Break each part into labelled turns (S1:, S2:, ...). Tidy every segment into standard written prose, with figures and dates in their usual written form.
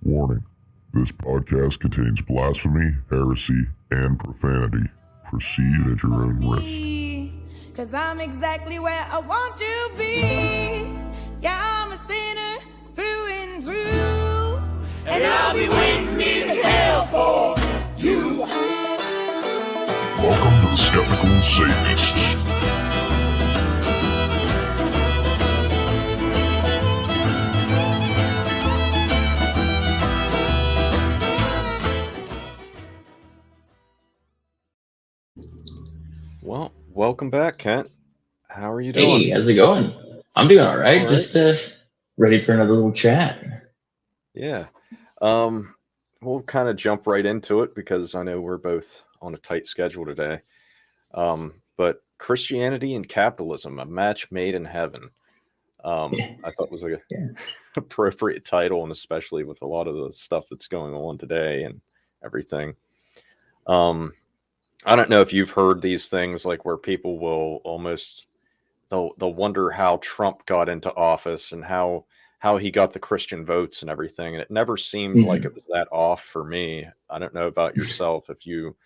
S1: Warning, this podcast contains blasphemy, heresy, and profanity. Proceed at your own risk.
S2: 'Cause I'm exactly where I want to be. Yeah, I'm a sinner through and through. And I'll be waiting in hell for you.
S1: Welcome to the Skeptical Satanists.
S3: Well, welcome back, Kent. How are you doing?
S4: Hey, how's it going? I'm doing all right. Just ready for another little chat.
S3: Yeah. We'll kind of jump right into it because I know we're both on a tight schedule today. But Christianity and Capitalism, a match made in heaven. I thought was a appropriate title, and especially with a lot of the stuff that's going on today and everything. I don't know if you've heard these things, like where people will almost they'll wonder how Trump got into office and how he got the Christian votes and everything. And it never seemed like it was that off for me. I don't know about yourself, if you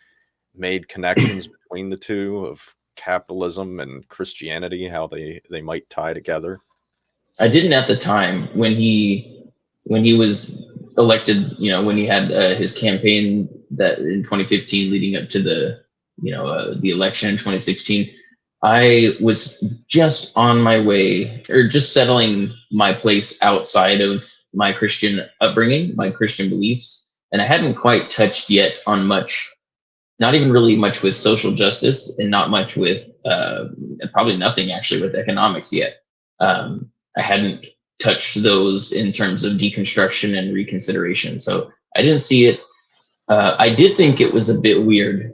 S3: made connections between the two of capitalism and Christianity, how they might tie together.
S4: I didn't at the time when he was elected. You know, when he had his campaign that in 2015 leading up to the election in 2016. I was just on my way, or just settling my place outside of my Christian upbringing, my Christian beliefs. And I hadn't quite touched yet on much, not even really much with social justice, and not much with, probably nothing actually with economics yet. I hadn't touched those in terms of deconstruction and reconsideration. So I didn't see it. I did think it was a bit weird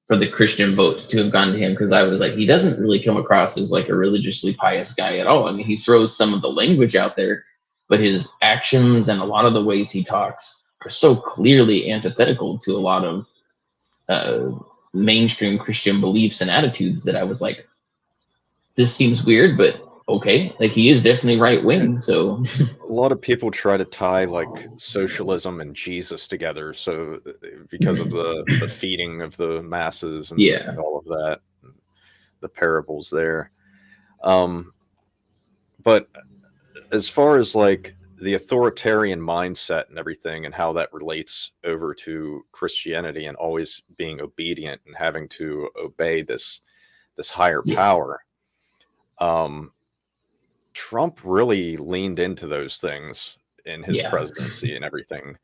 S4: for the Christian vote to have gone to him, because I was like, he doesn't really come across as like a religiously pious guy at all. I mean, he throws some of the language out there, but his actions and a lot of the ways he talks are so clearly antithetical to a lot of mainstream Christian beliefs and attitudes that I was like, this seems weird, but okay. Like, he is definitely right wing. So
S3: a lot of people try to tie like socialism and Jesus together. So because of the feeding of the masses and all of that, the parables there. But as far as like the authoritarian mindset and everything, and how that relates over to Christianity and always being obedient and having to obey this higher power, Trump really leaned into those things in his presidency and everything.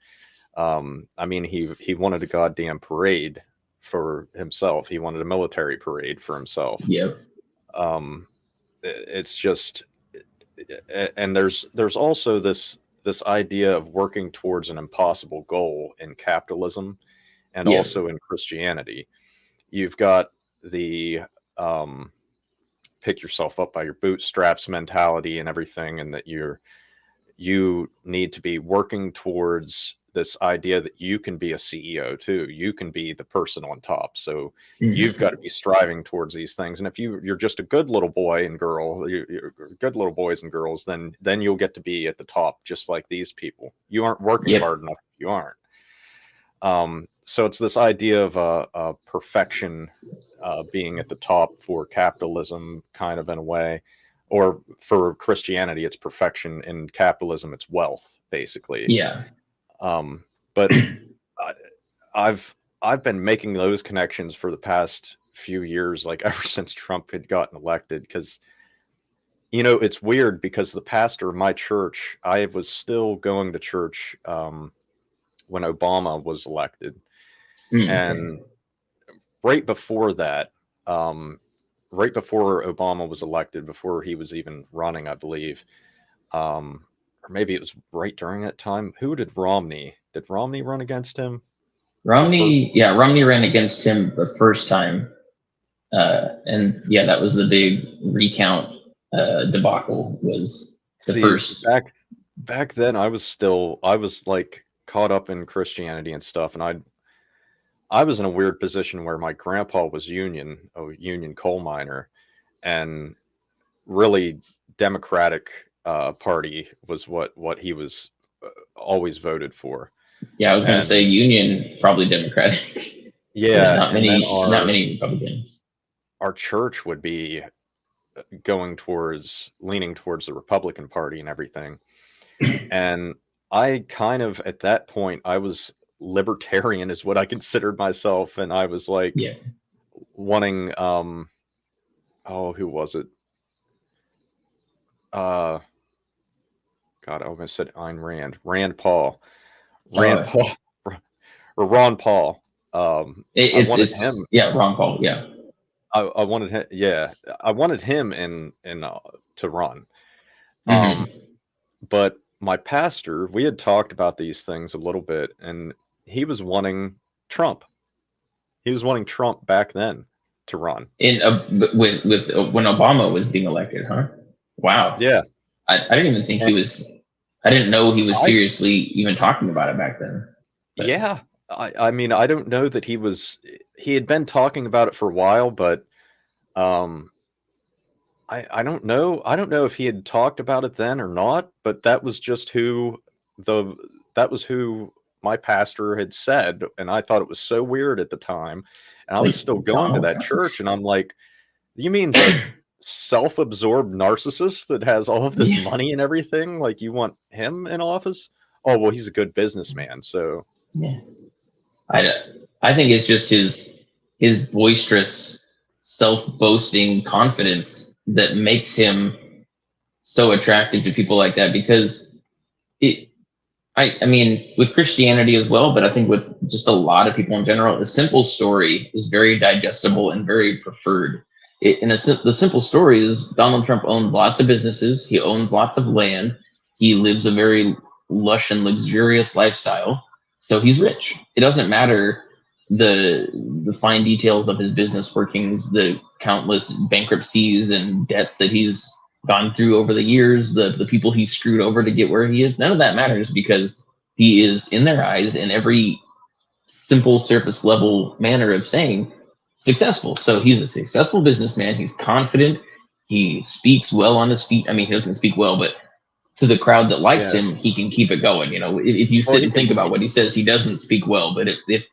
S3: I mean, he wanted a goddamn parade for himself. He wanted a military parade for himself.
S4: Yep.
S3: It's just, and there's also this idea of working towards an impossible goal in capitalism and also in Christianity. You've got the pick yourself up by your bootstraps mentality and everything, and that you need to be working towards this idea that you can be a CEO too. You can be the person on top. So you've got to be striving towards these things. And if you're just a good little boy and girl, you're good little boys and girls, then you'll get to be at the top, just like these people. You aren't working hard enough if you aren't. So it's this idea of a perfection being at the top for capitalism, kind of, in a way, or for Christianity, it's perfection. In capitalism, it's wealth, basically.
S4: Yeah.
S3: But I've been making those connections for the past few years, like ever since Trump had gotten elected, because, you know, it's weird because the pastor of my church, I was still going to church when Obama was elected. And right before that, right before Obama was elected, before he was even running, I believe, or maybe it was right during that time. Who did Romney run against him?
S4: Romney ran against him the first time. And that was the big recount debacle, was the first.
S3: Back then I was like caught up in Christianity and stuff, and I was in a weird position where my grandpa was a union coal miner, and really Democratic Party was what he was always voted for.
S4: Yeah, I was going to
S3: And
S4: say Union, probably Democratic.
S3: yeah,
S4: not
S3: and then
S4: not many Republicans.
S3: our church would be leaning towards the Republican Party and everything. And I kind of, at that point, I was libertarian is what I considered myself. And I was like
S4: Yeah.
S3: wanting, who was it? God, I almost said Ayn Rand. Rand Paul. Rand Paul. Or Ron Paul. I wanted him.
S4: Yeah, Ron Paul. Yeah.
S3: I wanted him. Yeah, I wanted him in to run.
S4: Mm-hmm.
S3: But my pastor, we had talked about these things a little bit, and he was wanting Trump. He was wanting Trump back then to run.
S4: With when Obama was being elected, huh? Wow.
S3: Yeah,
S4: I didn't even think he was. I didn't know he was seriously even talking about it back then. But.
S3: Yeah. I mean, I don't know that he had been talking about it for a while, but I don't know. I don't know if he had talked about it then or not, but that was just who my pastor had said, and I thought it was so weird at the time. And I was still going to that church, and I'm like, you mean the self-absorbed narcissist that has all of this money and everything? Like, you want him in office? Oh, well, he's a good businessman, so
S4: yeah. I think it's just his boisterous, self-boasting confidence that makes him so attractive to people like that, because I mean, with Christianity as well, but I think with just a lot of people in general, the simple story is very digestible and very preferred. The simple story is Donald Trump owns lots of businesses. He owns lots of land. He lives a very lush and luxurious lifestyle. So he's rich. It doesn't matter the fine details of his business workings, the countless bankruptcies and debts that he's gone through over the years, the people he screwed over to get where he is. None of that matters, because he is, in their eyes, in every simple surface level manner of saying, successful. So he's a successful businessman. He's confident. He speaks well on his feet. I mean, he doesn't speak well, but to the crowd that likes him, he can keep it going. You know, if you sit and think about what he says, he doesn't speak well, but if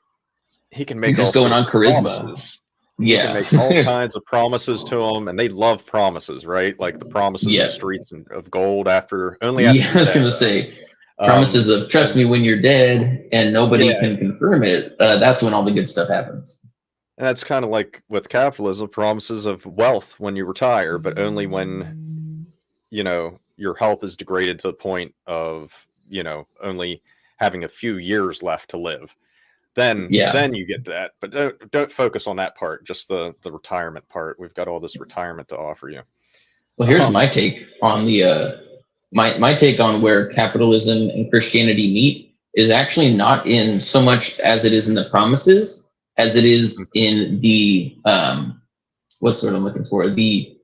S3: he can make
S4: just going on charisma.
S3: Promises. He can make all kinds of promises to them, and they love promises, right? Like the promises of streets of gold after. I
S4: was going to say promises of trust me when you're dead, and nobody can confirm it. That's when all the good stuff happens.
S3: And that's kind of like with capitalism, promises of wealth when you retire, but only when, your health is degraded to the point of, only having a few years left to live. Then you get that. But don't focus on that part, just the retirement part. We've got all this retirement to offer you.
S4: Well, here's my take on the my take on where capitalism and Christianity meet is actually not in so much as it is in the promises, as it is in the what's the word I'm looking for? The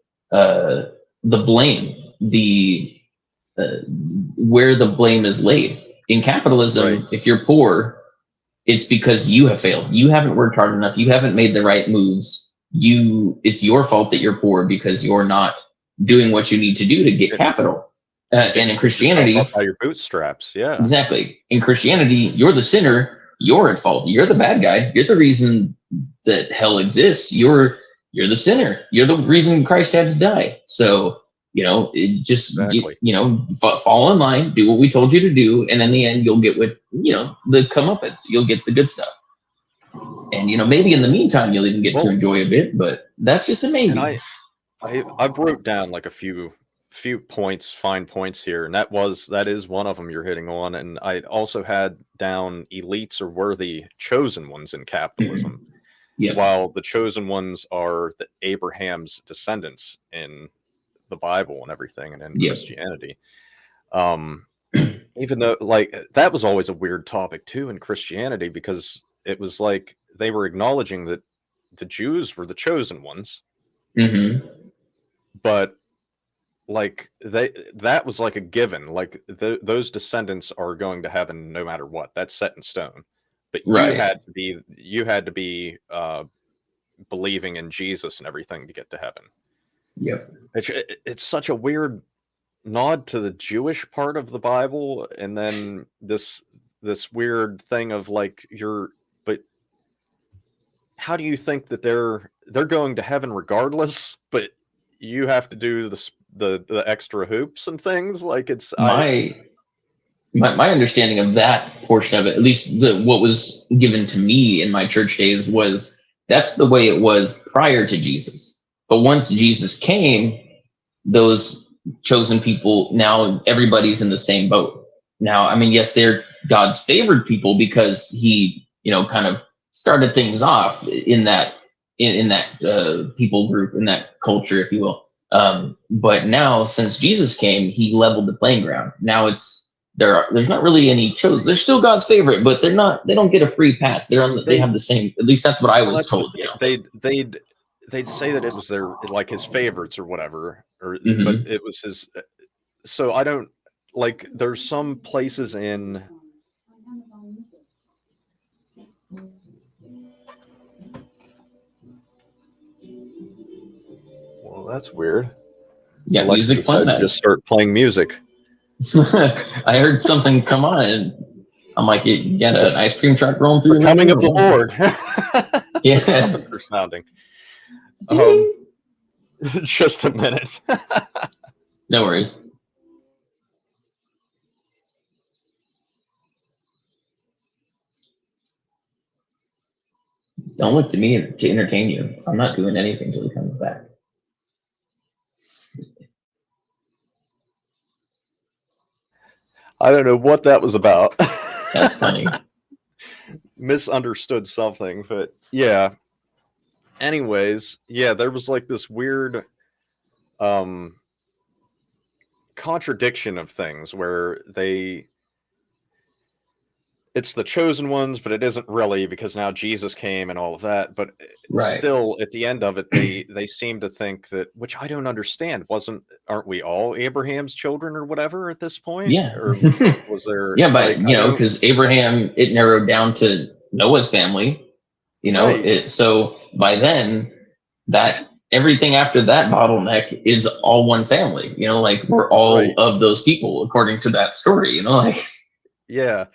S4: blame, where the blame is laid. In capitalism, if you're poor, it's because you have failed. You haven't worked hard enough. You haven't made the right moves. It's your fault that you're poor because you're not doing what you need to do to get capital. And in Christianity,
S3: by your bootstraps,
S4: exactly. In Christianity, you're the sinner. You're at fault. You're the bad guy. You're the reason that hell exists. You're the sinner. You're the reason Christ had to die. So it just fall in line, do what we told you to do, and in the end, you'll get what the comeuppance. You'll get the good stuff. And maybe in the meantime, you'll even get to enjoy a bit, but that's just a maybe.
S3: And I wrote down like a few points, fine points here, and that is one of them you're hitting on. And I also had down elites are worthy chosen ones in capitalism, while the chosen ones are the Abraham's descendants in the Bible and everything, and in Christianity. Even though that was always a weird topic too in Christianity, because it was like they were acknowledging that the Jews were the chosen ones, but that was like a given. Like those descendants are going to heaven no matter what. That's set in stone. But you had to be believing in Jesus and everything to get to heaven.
S4: Yep.
S3: It's such a weird nod to the Jewish part of the Bible, and then this weird thing of like but how do you think that they're going to heaven regardless, but you have to do the extra hoops and things? Like it's
S4: my understanding of that portion of it, at least what was given to me in my church days, was that's the way it was prior to Jesus. But once Jesus came, those chosen people, now everybody's in the same boat. Now, I mean, yes, they're God's favored people because he, kind of started things off in that people group, in that culture, if you will. But now, since Jesus came, he leveled the playing ground. Now there's not really any chosen. They're still God's favorite, but they don't get a free pass. They have the same. At least that's what I was told.
S3: They'd say that it was his favorites or whatever, but it was his. So I don't like. There's some places in. Well, that's weird.
S4: Yeah,
S3: Alexa
S4: music playing.
S3: Just start playing music.
S4: I heard something come on, and I'm like, you got an ice cream truck rolling through.
S3: The coming of the Lord.
S4: Yeah,
S3: trumpets are sounding. Just a minute.
S4: No worries. Don't look to me to entertain you. I'm not doing anything till he comes back.
S3: I don't know what that was about.
S4: That's funny.
S3: Misunderstood something, but yeah. Anyways, yeah, there was like this weird contradiction of things where it's the chosen ones, but it isn't really, because now Jesus came and all of that. But still, at the end of it, they seem to think that, which I don't understand. Aren't we all Abraham's children or whatever at this point?
S4: Yeah.
S3: Or was there?
S4: Yeah, but because Abraham, it narrowed down to Noah's family. So by then, that everything after that bottleneck is all one family. Like we're all of those people according to that story.
S3: Yeah.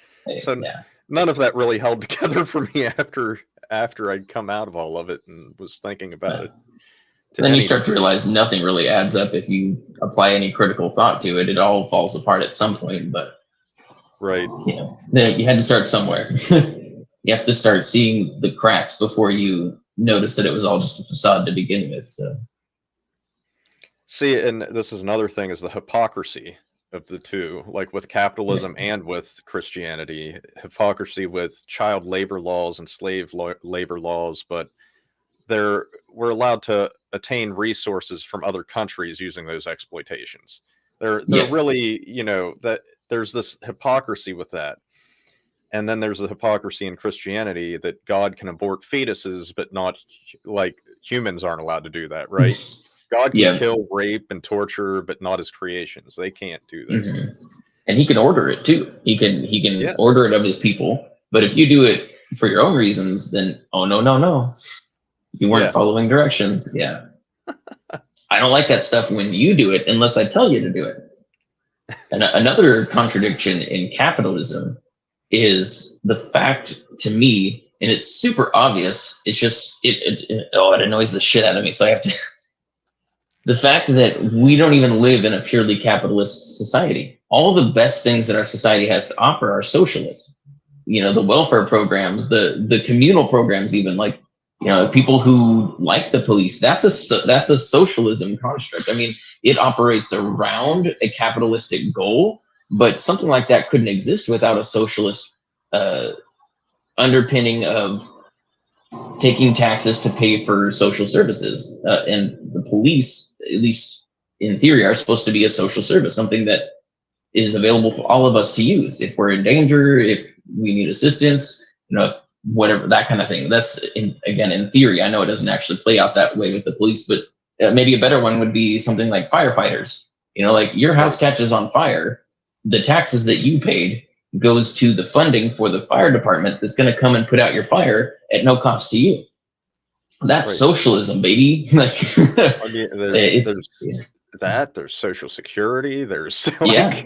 S3: So none of that really held together for me after I'd come out of all of it and was thinking about it.
S4: Then you start to realize nothing really adds up if you apply any critical thought to it. It all falls apart at some point, but you had to start somewhere. You have to start seeing the cracks before you notice that it was all just a facade to begin with. So
S3: see, and this is another thing, is the hypocrisy of the two, like with capitalism and with Christianity. Hypocrisy with child labor laws and slave labor laws, but we're allowed to attain resources from other countries using those exploitations. They're really, that there's this hypocrisy with that. And then there's the hypocrisy in Christianity that God can abort fetuses, but not like humans aren't allowed to do that, right? God can kill, rape, and torture, but not his creations. They can't do this.
S4: And he can order it too. He can order it of his people. But if you do it for your own reasons, then no. You weren't following directions. Yeah. I don't like that stuff when you do it unless I tell you to do it. And another contradiction in capitalism is the fact, to me, and it's super obvious, it's just it annoys the shit out of me, so I have to the fact that we don't even live in a purely capitalist society. All the best things that our society has to offer are socialist. The welfare programs, the communal programs, even like people who like the police, that's a socialism construct. I mean, it operates around a capitalistic goal, but something like that couldn't exist without a socialist underpinning of taking taxes to pay for social services. And the police, at least in theory, are supposed to be a social service, something that is available for all of us to use if we're in danger, if we need assistance, whatever, that kind of thing. That's in theory. I know it doesn't actually play out that way with the police, but maybe a better one would be something like firefighters. Like your house catches on fire, the taxes that you paid goes to the funding for the fire department that's going to come and put out your fire at no cost to you. That's socialism, baby.
S3: there's social security, there's
S4: Yeah.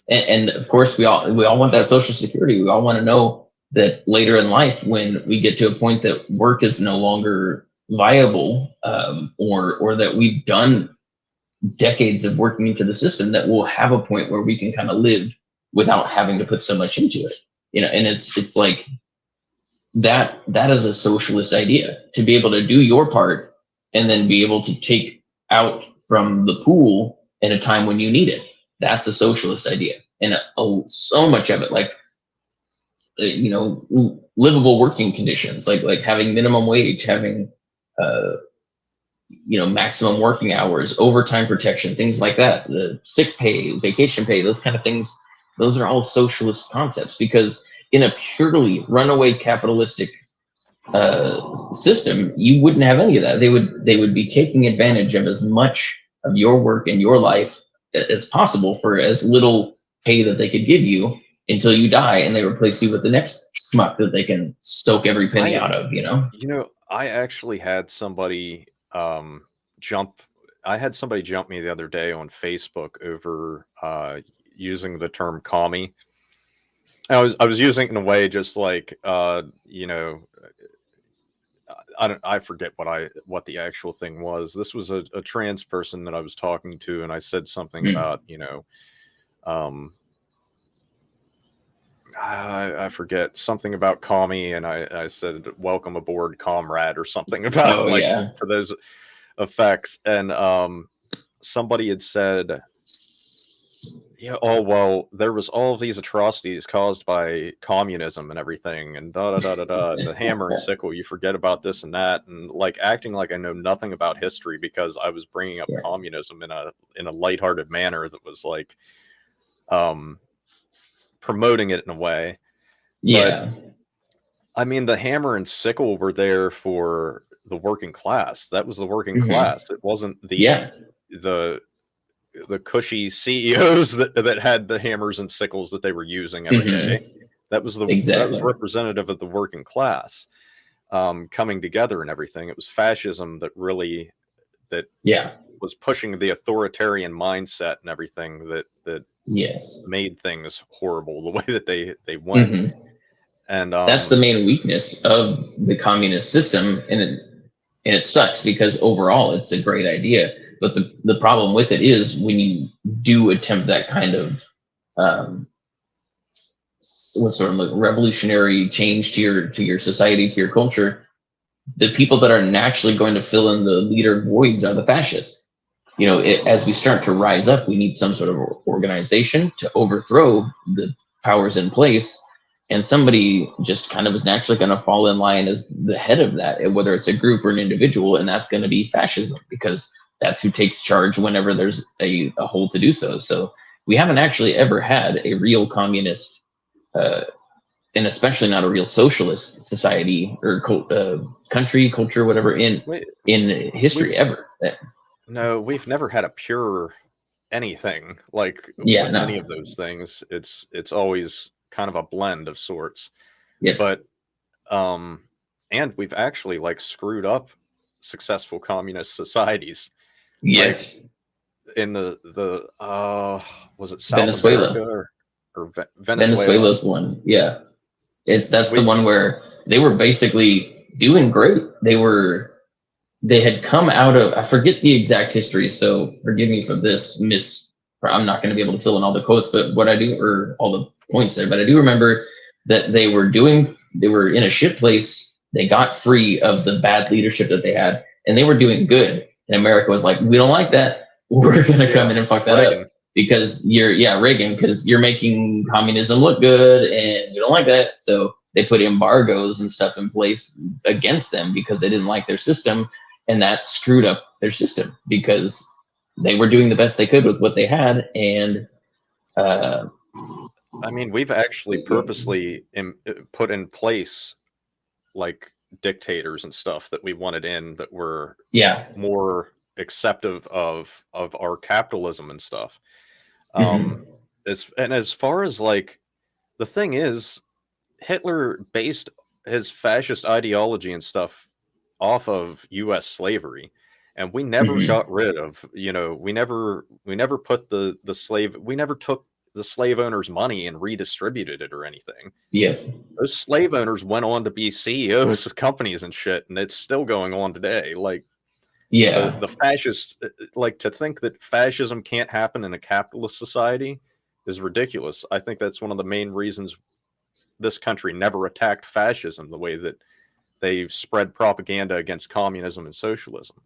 S4: And of course we all want that social security. We all want to know that later in life, when we get to a point that work is no longer viable, or that we've done decades of working into the system, that we'll have a point where we can kind of live without having to put so much into it. And it's like that is a socialist idea, to be able to do your part and then be able to take out from the pool in a time when you need it. That's a socialist idea. And so much of it, like, livable working conditions, like having minimum wage, having, maximum working hours, overtime protection, things like that, the sick pay, vacation pay, those kind of things. Those are all socialist concepts, because in a purely runaway capitalistic system, you wouldn't have any of that. They would be taking advantage of as much of your work and your life as possible for as little pay that they could give you, until you die and they replace you with the next schmuck that they can soak every penny out of.
S3: I actually had somebody jump me the other day on Facebook over using the term commie. I was using it in a way just like I forget what the actual thing was. This was a trans person that I was talking to, and I said something about I forget something about commie, and I said welcome aboard, comrade, or something about to those effects. And somebody had said, oh well, there was all of these atrocities caused by communism and everything, and the hammer and sickle, you forget about this and that, and like acting like I know nothing about history because I was bringing up communism in a lighthearted manner that was like promoting it in a way.
S4: Yeah.
S3: But I mean, the hammer and sickle were there for the working class. That was the working class. It wasn't the cushy CEOs that had the hammers and sickles that they were using every day. That was that was representative of the working class coming together and everything. It was fascism that really was pushing the authoritarian mindset and everything that made things horrible the way that they went. And
S4: that's the main weakness of the communist system, and it sucks because overall it's a great idea, but the problem with it is when you do attempt that kind of what sort of like revolutionary change to your society, to your culture, the people that are naturally going to fill in the leader voids are the fascists. As we start to rise up, we need some sort of organization to overthrow the powers in place, and somebody just kind of is naturally going to fall in line as the head of that, whether it's a group or an individual, and that's going to be fascism, because that's who takes charge whenever there's a hole to do so. So we haven't actually ever had a real communist, and especially not a real socialist society or country, culture, whatever in history ever.
S3: No, we've never had a pure anything with any of those things. It's always kind of a blend of sorts.
S4: Yeah.
S3: But and we've actually screwed up successful communist societies.
S4: Yes.
S3: In the was it South
S4: Venezuela
S3: America or
S4: Venezuela's one. Yeah. That's the one where they were basically doing great. They had come out of, I forget the exact history, so forgive me for this I'm not going to be able to fill in all the quotes, but what I do, or all the points there, but I do remember that they were in a shit place. They got free of the bad leadership that they had, and they were doing good. And America was like, we don't like that. We're going to come in and fuck that up because Reagan, because you're making communism look good and we don't like that. So they put embargoes and stuff in place against them because they didn't like their system. And that screwed up their system because they were doing the best they could with what they had. And
S3: I mean, we've actually purposely put in place dictators and stuff that we wanted in that were more acceptive of our capitalism and stuff. As far as the thing is, Hitler based his fascist ideology and stuff off of U.S. slavery, and we never
S4: Mhm.
S3: got rid of, we never put the slave, we never took the slave owners' money and redistributed it or anything.
S4: Yeah.
S3: Those slave owners went on to be CEOs of companies and shit, and it's still going on today. Like
S4: Yeah.
S3: the fascist, like to think that fascism can't happen in a capitalist society is ridiculous. I think that's one of the main reasons this country never attacked fascism the way that they spread propaganda against communism and socialism.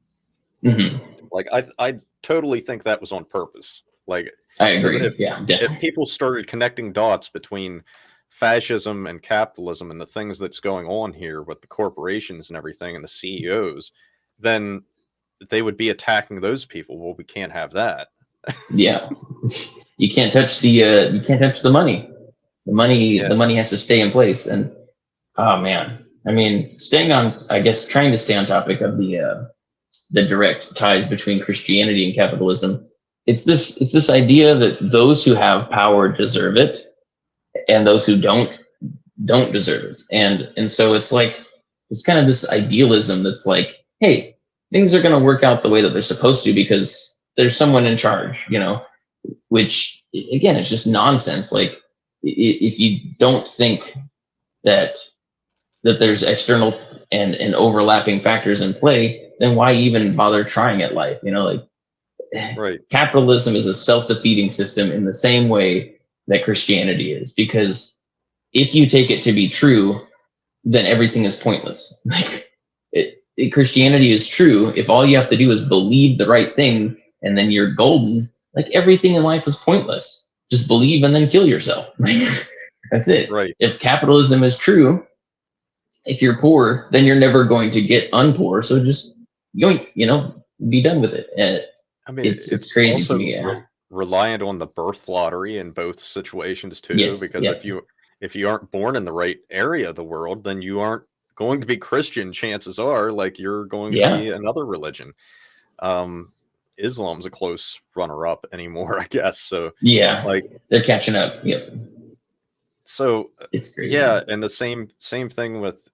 S4: Hmm.
S3: Like I totally think that was on purpose. Like,
S4: I agree.
S3: if
S4: Definitely.
S3: people started connecting dots between fascism and capitalism and the things that's going on here with the corporations and everything and the CEOs, then they would be attacking those people. Well, we can't have that.
S4: Yeah. You can't touch the money. The money has to stay in place. And oh man, I mean, trying to stay on topic of the direct ties between Christianity and capitalism. It's this idea that those who have power deserve it, and those who don't deserve it. And so it's like, it's kind of this idealism that's like, hey, things are going to work out the way that they're supposed to because there's someone in charge, which again, it's just nonsense. Like if you don't think that there's external and overlapping factors in play, then why even bother trying at life?
S3: Right.
S4: Capitalism is a self-defeating system in the same way that Christianity is, because if you take it to be true, then everything is pointless. Christianity is true if all you have to do is believe the right thing, and then you're golden. Like everything in life is pointless. Just believe and then kill yourself. That's it.
S3: Right.
S4: If capitalism is true, if you're poor, then you're never going to get unpoor. So just be done with it.
S3: I mean,
S4: it's crazy to me. Yeah.
S3: Reliant on the birth lottery in both situations too,
S4: Yes,
S3: because if you aren't born in the right area of the world, then you aren't going to be Christian. Chances are, like, you're going to be another religion. Islam's a close runner-up anymore, I guess. So
S4: yeah,
S3: like
S4: they're catching up. Yep.
S3: So
S4: it's crazy.
S3: Yeah, and the same thing with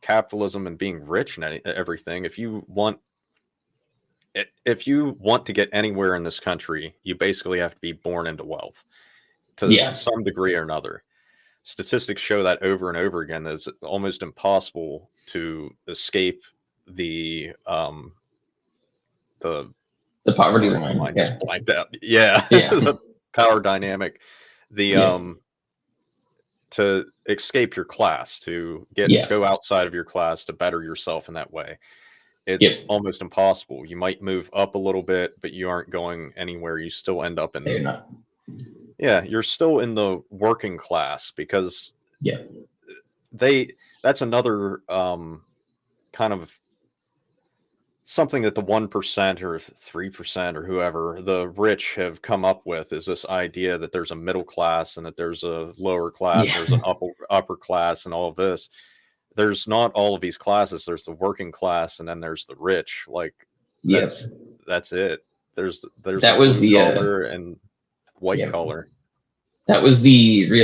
S3: capitalism and being rich and everything. If you want to get anywhere in this country, you basically have to be born into wealth to some degree or another. Statistics show that over and over again. That it's almost impossible to escape the
S4: poverty line.
S3: I just blanked out. Yeah. The power dynamic. To escape your class, to go outside of your class, to better yourself in that way. It's almost impossible. You might move up a little bit, but you aren't going anywhere. You still end up in
S4: You're not.
S3: Yeah, you're still in the working class because that's another kind of something that the 1% or 3% or whoever, the rich, have come up with, is this idea that there's a middle class and that there's a lower class, there's an upper class, and all of this. There's not all of these classes. There's the working class, and then there's the rich. Like that's it. There's
S4: that was the
S3: collar and white collar.
S4: That was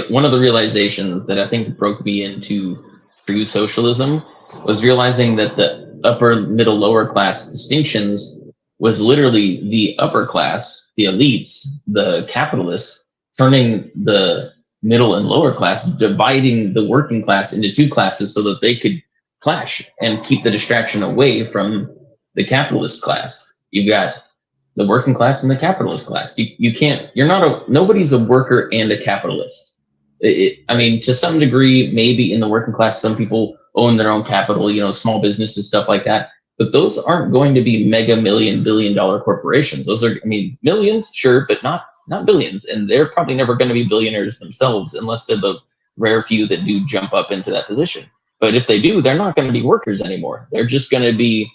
S4: one of the realizations that I think broke me into true socialism, was realizing that the upper, middle, lower class distinctions was literally the upper class, the elites, the capitalists, turning the middle and lower class, dividing the working class into two classes so that they could clash and keep the distraction away from the capitalist class. You've got the working class and the capitalist class. Nobody's a worker and a capitalist. I mean, to some degree, maybe in the working class, some people own their own capital, small businesses, stuff like that. But those aren't going to be mega billion-dollar corporations. Those are, millions, sure, but not billions. And they're probably never going to be billionaires themselves unless they're the rare few that do jump up into that position. But if they do, they're not going to be workers anymore. They're just going to be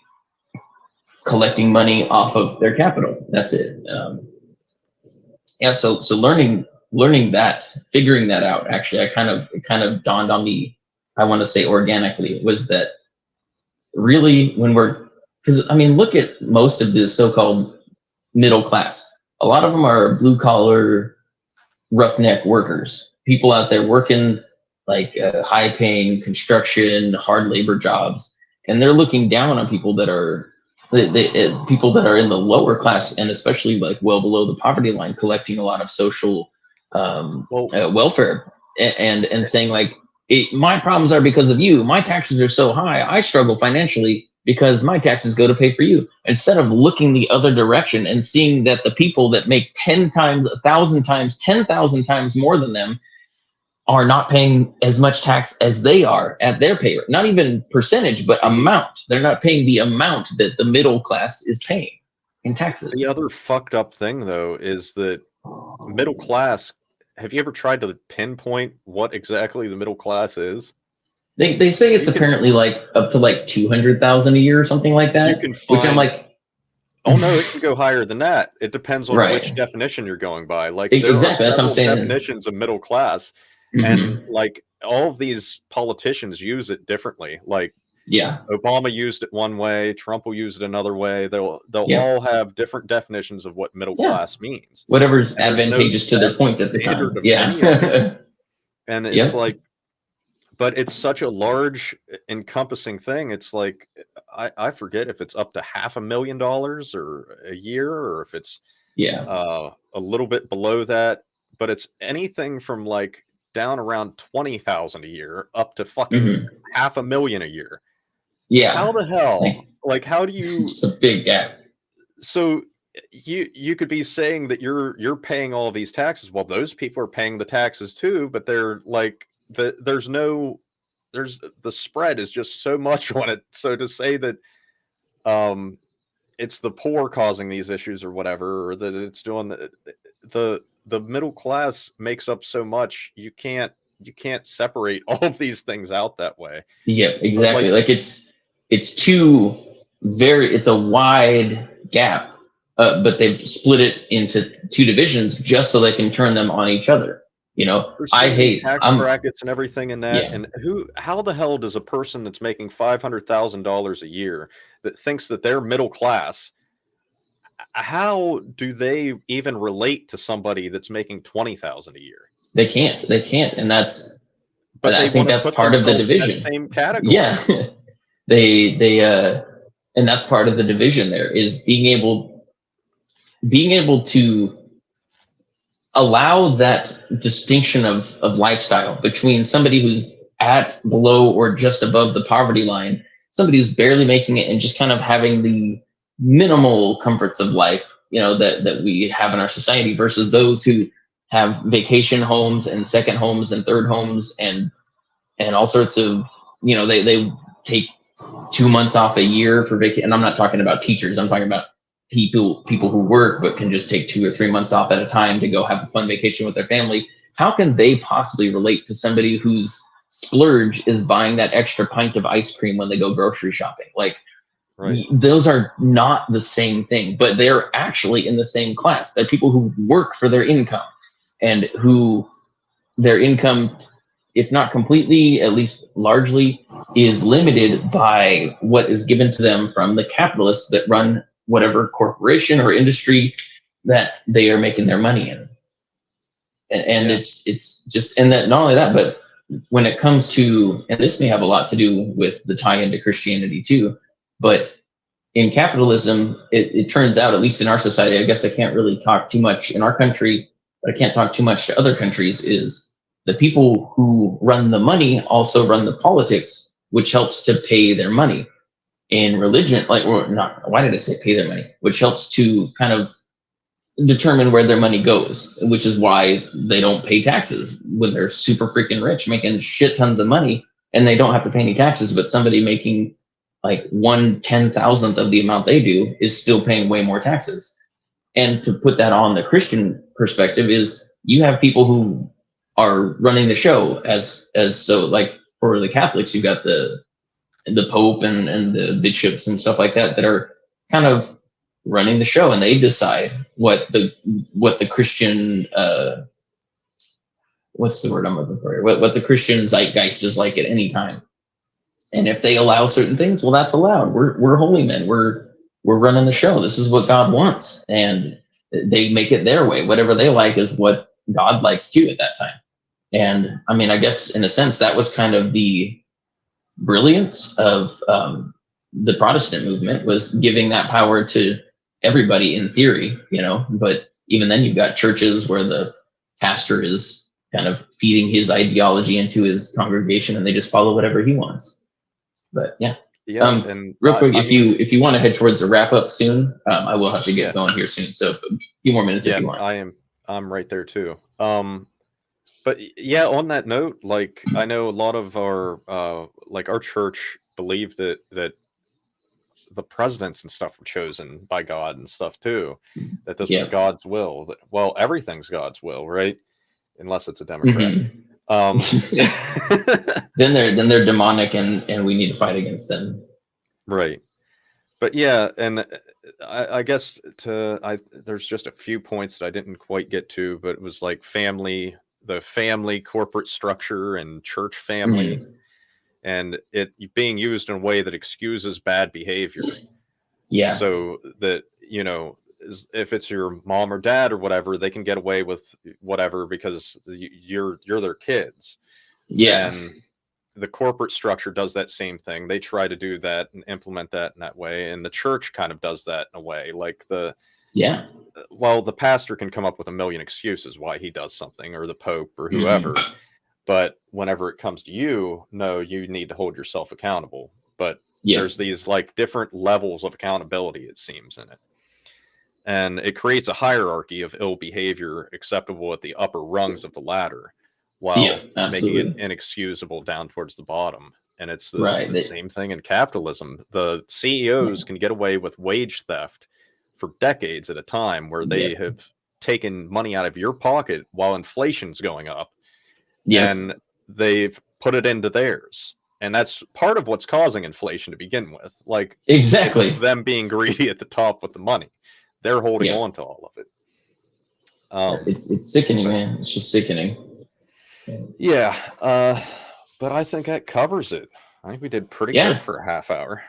S4: collecting money off of their capital. That's it. So learning that, figuring that out, actually, it kind of dawned on me, I want to say organically, was that really because look at most of the so-called middle class. A lot of them are blue collar, roughneck workers, people out there working like high paying construction, hard labor jobs. And they're looking down on people that are people that are in the lower class, and especially like well below the poverty line, collecting a lot of social welfare, and saying like, my problems are because of you. My taxes are so high. I struggle financially because my taxes go to pay for you. Instead of looking the other direction and seeing that the people that make 10 times, 1,000 times, 10,000 times more than them are not paying as much tax as they are at their pay rate. Not even percentage, but amount. They're not paying the amount that the middle class is paying in taxes.
S3: The other fucked up thing, though, is that middle class. Have you ever tried to pinpoint what exactly the middle class is?
S4: They say it's apparently like up to like 200,000 a year or something like that.
S3: You can find,
S4: which I'm like,
S3: oh no, it can go higher than that. It depends on
S4: Right.
S3: which definition you're going by. Like
S4: Exactly, that's what I'm saying.
S3: Definitions of middle class, and like all of these politicians use it differently. Like Obama used it one way, Trump will use it another way. They'll all have different definitions of what middle class means.
S4: Whatever's advantageous to their point at the time.
S3: And it's like, but it's such a large encompassing thing. It's like, I forget if it's up to $500,000 or a year, or if it's a little bit below that, but it's anything from like down around 20,000 a year up to fucking $500,000 a year.
S4: Yeah.
S3: How the hell? Like, how do you?
S4: It's a big gap.
S3: So you could be saying that you're paying all of these taxes. Well, those people are paying the taxes too, but they're like there's the spread is just so much on it. So to say that it's the poor causing these issues or whatever, or that it's doing the middle class makes up so much, you can't separate all of these things out that way.
S4: Yeah, exactly. Like it's a wide gap, but they've split it into two divisions just so they can turn them on each other. You know, I hate
S3: tax brackets and everything in that. And how the hell does a person that's making $500,000 a year that thinks that they're middle class, how do they even relate to somebody that's making $20,000 a year? They can't,
S4: and that's. But I think that's part of the division.
S3: Same category.
S4: Yeah, and that's part of the division. There is being able to allow that distinction of lifestyle between somebody who's at, below, or just above the poverty line, somebody who's barely making it and just kind of having the minimal comforts of life, you know, that we have in our society, versus those who have vacation homes and second homes and third homes and all sorts of, you know, they take 2 months off a year for vacation. And I'm not talking about teachers. I'm talking about people who work but can just take 2 or 3 months off at a time to go have a fun vacation with their family. How can they possibly relate to somebody whose splurge is buying that extra pint of ice cream when they go grocery shopping? Like, those are not the same thing, but they're actually in the same class. They're people who work for their income, and who their income, if not completely, at least largely, is limited by what is given to them from the capitalists that run whatever corporation or industry that they are making their money in. And it's just, and that not only that, but when it comes to, and this may have a lot to do with the tie into Christianity too, but in capitalism, it turns out, at least in our society, I guess I can't really talk too much in our country, but I can't talk too much to other countries, is the people who run the money also run the politics, which helps to pay their money. In religion, like, or not, why did I say pay their money? Which helps to kind of determine where their money goes, which is why they don't pay taxes when they're super freaking rich, making shit tons of money, and they don't have to pay any taxes. But somebody making like 1/10,000th of the amount they do is still paying way more taxes. And to put that on the Christian perspective, is you have people who are running the show as so, like for the Catholics, you've got the Pope and the bishops and stuff like that are kind of running the show, and they decide what the Christian what's the word I'm looking for? What the Christian zeitgeist is like at any time. And if they allow certain things, well, that's allowed. We're holy men. We're running the show. This is what God wants, and they make it their way. Whatever they like is what God likes too at that time. And I mean, I guess in a sense that was kind of the brilliance of the Protestant movement was giving that power to everybody in theory, but even then you've got churches where the pastor is kind of feeding his ideology into his congregation and they just follow whatever he wants. But yeah.
S3: And
S4: real quick,
S3: I mean,
S4: if you want to head towards a wrap up soon, I will have to get going here soon. So a few more minutes if you want.
S3: I'm right there too. But yeah, on that note, like I know a lot of our like our church believed that the presidents and stuff were chosen by God and stuff too, that this was God's will. That, well, everything's God's will, right? Unless it's a Democrat.
S4: Then they're demonic and we need to fight against them. Right.
S3: But yeah, and I guess there's just a few points that I didn't quite get to, but it was like the family corporate structure and church family, and it being used in a way that excuses bad behavior.
S4: Yeah.
S3: So that, if it's your mom or dad or whatever, they can get away with whatever because you're their kids.
S4: Yeah.
S3: And the corporate structure does that same thing. They try to do that and implement that in that way. And the church kind of does that in a way. Like the pastor can come up with a million excuses why he does something, or the Pope or whoever. But whenever it comes to you need to hold yourself accountable. But there's these like different levels of accountability, it seems, in it. And it creates a hierarchy of ill behavior acceptable at the upper rungs of the ladder, while making it inexcusable down towards the bottom. And it's the same thing in capitalism. The CEOs can get away with wage theft for decades at a time, where they have taken money out of your pocket while inflation's going up. And they've put it into theirs. And that's part of what's causing inflation to begin with. Like,
S4: exactly,
S3: it's them being greedy at the top with the money. They're holding on to all of it.
S4: It's sickening, man. It's just sickening.
S3: Yeah. But I think that covers it. I think we did pretty good for a half hour.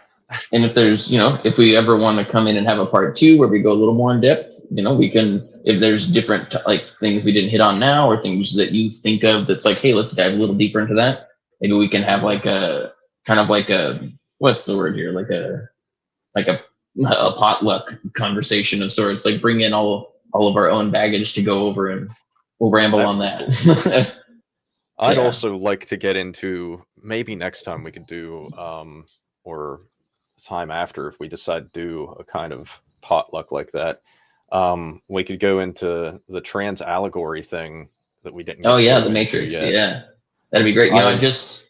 S4: And if there's, if we ever want to come in and have a part 2 where we go a little more in depth, we can, if there's different like things we didn't hit on now, or things that you think of that's like, hey, let's dive a little deeper into that. Maybe we can have like a kind of like a, what's the word here? Like a potluck conversation of sorts, like bring in all of our own baggage to go over, and we'll ramble on that.
S3: I'd also like to get into, maybe next time we could do, or time after, if we decide to do a kind of potluck like that, we could go into the trans allegory thing that we didn't.
S4: The Matrix. Yeah, that'd be great. I just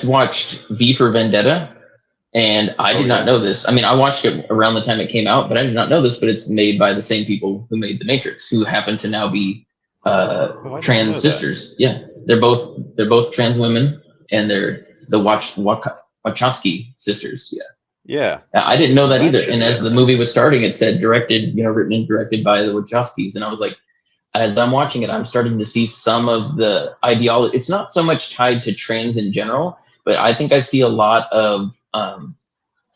S4: watched V for Vendetta, and I did not know this. I mean, I watched it around the time it came out, but I did not know this. But it's made by the same people who made The Matrix, who happen to now be trans sisters. Yeah, they're both trans women, and they're the Wachowski sisters. Yeah, I didn't know that either. And as the movie was starting, it said written and directed by the Wachowskis, and I was like, as I'm watching it, I'm starting to see some of the ideology. It's not so much tied to trans in general, but I think I see a lot of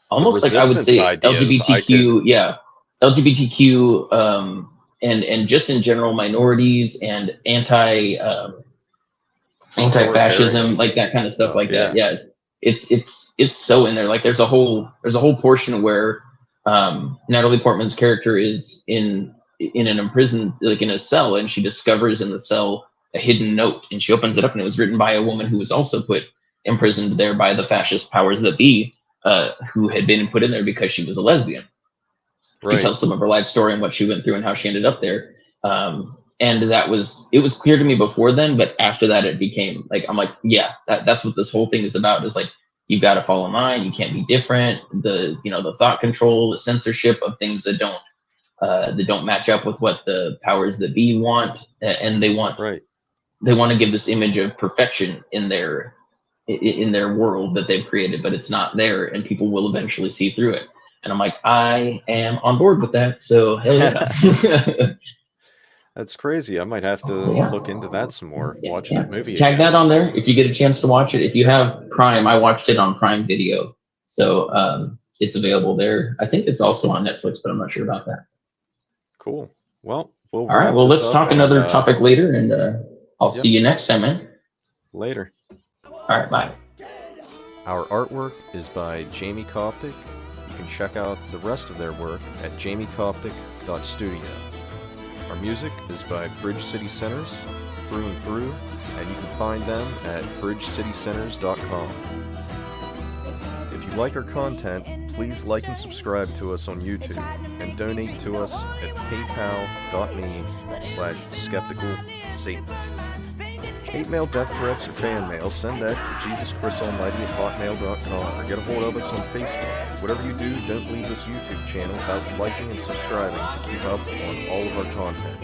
S4: almost like, I would say, LGBTQ, LGBTQ, and just in general minorities and anti-fascism, like that kind of stuff, like that. Yeah, it's so in there. Like there's a whole portion where Natalie Portman's character is in an imprisoned, like in a cell, and she discovers in the cell a hidden note, and she opens it up, and it was written by a woman who was also put imprisoned there by the fascist powers that be, who had been put in there because she was a lesbian. She tells some of her life story and what she went through and how she ended up there. And it was clear to me before then, but after that it became like, I'm like, yeah, that's what this whole thing is about, is like, you've got to fall in line, you can't be different, the thought control, the censorship of things that don't match up with what the powers that be want, and they want to give this image of perfection in their world that they've created, but it's not there, and people will eventually see through it. And I'm like, I am on board with that, so hell yeah.
S3: That's crazy. I might have to look into that some more. Watch that movie.
S4: Tag that on there if you get a chance to watch it. If you have Prime, I watched it on Prime Video, so it's available there. I think it's also on Netflix, but I'm not sure about that.
S3: Cool. Well,
S4: all right. Well, let's talk another topic later, and I'll see you next time, man.
S3: Later.
S4: All right. Bye.
S3: Our artwork is by Jamie Coptic. You can check out the rest of their work at jamiecoptic.studio. Our music is by Bridge City Centers, through and through, and you can find them at bridgecitycenters.com. If you like our content, please like and subscribe to us on YouTube and donate to us at paypal.me/skepticalsatanist. Hate mail, death threats, or fan mail, send that to jesuschristalmighty@hotmail.com or get a hold of us on Facebook. Whatever you do, don't leave this YouTube channel without liking and subscribing to keep up on all of our content.